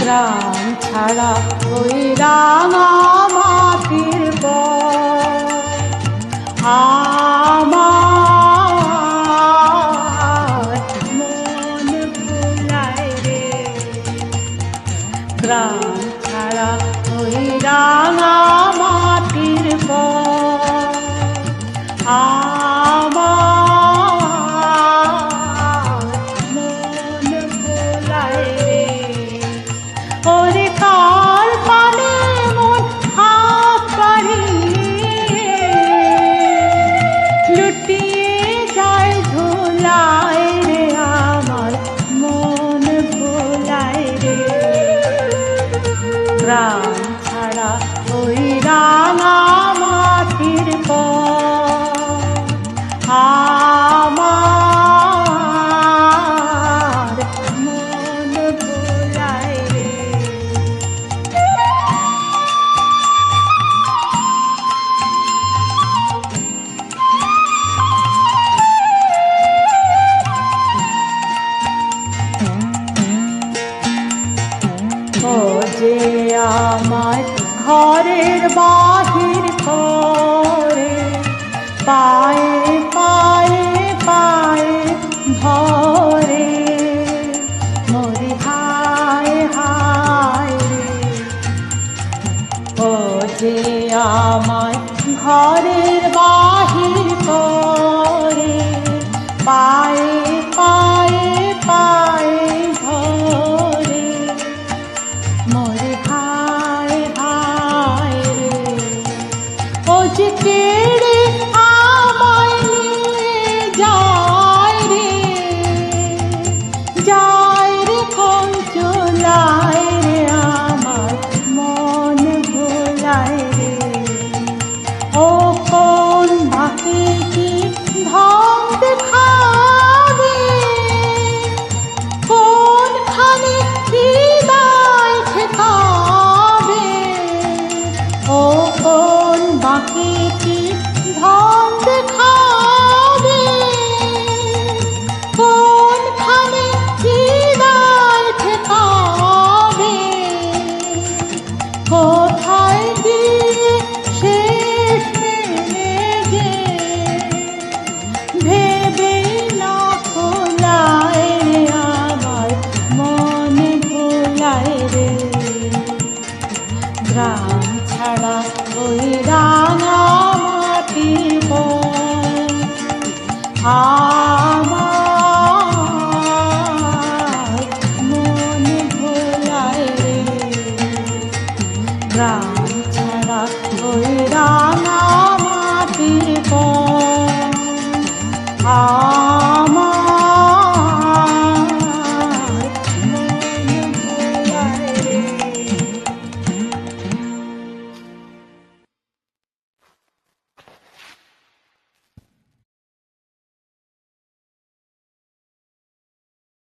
গ্রাম ছাড়া ওই রাঙা মাটির পর আমার মন ভুলায় রে। গ্রাম ছাড়া ওই রাঙা মাটির পর আমার মন ভুলায় রে। ওরে কার পানে মন হাত বাড়িয়ে লুটিয়ে যায় ধুলায় রে। আমার মন ভুলায় রে। গ্রাম ছাড়া ওই রাঙা মাটির পর আমার মন ভুলায় রে। ও যে আমার ঘরের বাহির করে পায়ে পায়ে পায়ে ধরে মরি হায় হায় রে। ও যে আমার ঘরের বাহির করে পায়ে পায়ে পায়ে ধরে মরে হায় হায় রে। ও যে কেড়ে আমায় নিয়ে যায় রে, যায় রে কোন চলায় রে। আমার মন ভোলায় রে। ও কোন বাকি কি ঢং দেখাবে, কোনখানে হৃদয় ঠেকাবে। ও কোন বাকি কি ঢং দেখাবে, কোনখানে হৃদয় ঠেকাবে। কোথায় গিয়ে শেষ মেলে যে ভেবে না খোলায় রে। আমার মন ভোলায় রে। গ্রাম ছাড়া ওই রাঙা মাটির পর